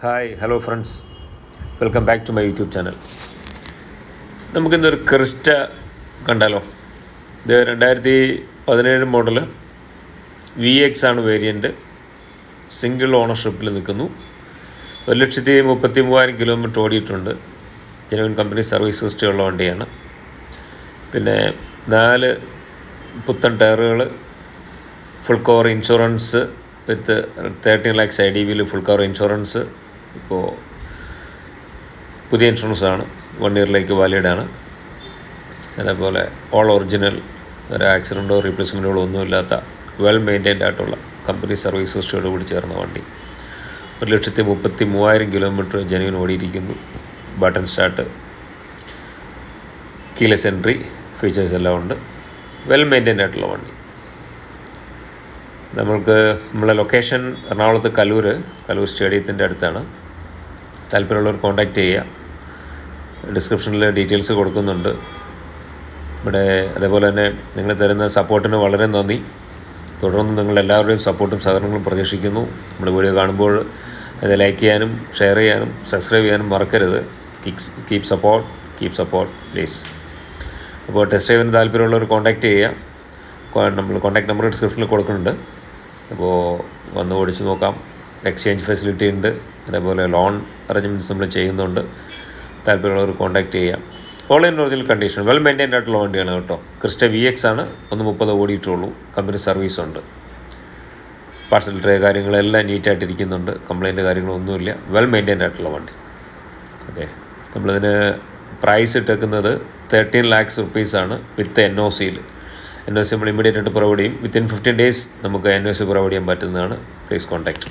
Hi hello friends, welcome back to my YouTube channel. നമുക്കിന്നൊരു Crysta കണ്ടാലോ. ഇത് 2017 model VX ആണ് വേരിയൻറ്റ്. സിംഗിൾ ഓണർഷിപ്പിൽ നിൽക്കുന്നു. 1,33,000 കിലോമീറ്റർ ഓടിയിട്ടുണ്ട്. ജെനുവിൻ കമ്പനി സർവീസ് ഹിസ്റ്ററി ഉള്ള വണ്ടിയാണ്. പിന്നെ 4 പുത്തൻ ടയറുകൾ, ഫുൾ കവർ ഇൻഷുറൻസ് വിത്ത് 13 lakhs IDVയിൽ ഫുൾ കവർ ഇൻഷുറൻസ്. ഇപ്പോൾ പുതിയ ഇൻഷുറൻസാണ്, 1 ഇയറിലേക്ക് വാലിഡാണ്. അതേപോലെ ഓൾ ഒറിജിനൽ, ഒരു ആക്സിഡൻറ്റോ റീപ്ലേസ്മെൻറ്റുകളോ ഒന്നുമില്ലാത്ത വെൽ മെയിൻറ്റൈൻഡ് ആയിട്ടുള്ള കമ്പനി സർവീസ് ഹിസ്റ്ററിയോട് കൂടി ചേർന്ന വണ്ടി. 1,33,000 കിലോമീറ്റർ ജെനുവിൻ ഓടിയിരിക്കുന്നു. Button start, keyless entry features എല്ലാം ഉണ്ട്. വെൽ മെയിൻറ്റൈൻഡ് ആയിട്ടുള്ള വണ്ടി. നമ്മളെ ലൊക്കേഷൻ എറണാകുളത്ത് കലൂർ സ്റ്റേഡിയത്തിൻ്റെ അടുത്താണ്. താല്പര്യമുള്ളവർ കോൺടാക്റ്റ് ചെയ്യുക. ഡിസ്ക്രിപ്ഷനിൽ ഡീറ്റെയിൽസ് കൊടുക്കുന്നുണ്ട്. ഇവിടെ അതേപോലെ തന്നെ നിങ്ങൾ തരുന്ന സപ്പോർട്ടിന് വളരെ നന്ദി. തുടർന്ന് നിങ്ങളെല്ലാവരുടെയും സപ്പോർട്ടും സഹകരണങ്ങളും പ്രതീക്ഷിക്കുന്നു. നമ്മുടെ വീഡിയോ കാണുമ്പോൾ അത് ലൈക്ക് ചെയ്യാനും ഷെയർ ചെയ്യാനും സബ്സ്ക്രൈബ് ചെയ്യാനും മറക്കരുത്. Keep support please. അപ്പോൾ ടെസ്റ്റ് ഡ്രൈവിന് താല്പര്യമുള്ളവർ കോൺടാക്റ്റ് ചെയ്യുക. നമ്മൾ കോൺടാക്ട് നമ്പർ ഡിസ്ക്രിപ്ഷനിൽ കൊടുക്കുന്നുണ്ട്. അപ്പോൾ വന്ന് ഓടിച്ച് നോക്കാം. എക്സ്ചേഞ്ച് ഫെസിലിറ്റി ഉണ്ട്. അതേപോലെ ലോൺ അറേഞ്ച്മെൻറ്റ്സ് നമ്മൾ ചെയ്യുന്നുണ്ട്. താല്പര്യമുള്ളവർ കോൺടാക്റ്റ് ചെയ്യാം. All in original condition, well maintained ആയിട്ടുള്ള വണ്ടിയാണ് കേട്ടോ. ക്രിസ്റ്റ VX ആണ്. 130 ഓടിയിട്ടുള്ളൂ. കമ്പനി സർവീസ് ഉണ്ട്. പാർസൽ ട്രേ കാര്യങ്ങളെല്ലാം നീറ്റായിട്ടിരിക്കുന്നുണ്ട്. കംപ്ലയിൻറ്റ് കാര്യങ്ങളൊന്നുമില്ല. വെൽ മെയിൻറ്റൈൻഡ് ആയിട്ടുള്ള വണ്ടി. ഓക്കെ, നമ്മളിതിന് പ്രൈസ് ഇട്ടേക്കുന്നത് 13 lakhs rupees ആണ് വിത്ത് NOCയിൽ. NOC നമ്മൾ ഇമ്മീഡിയറ്റ് ആയിട്ട് പ്രൊവൈഡ് ചെയ്യും. വിത്തിൻ 15 days നമുക്ക് NOC പ്രൊവൈഡ് ചെയ്യാൻ പറ്റുന്നതാണ്. Please contact.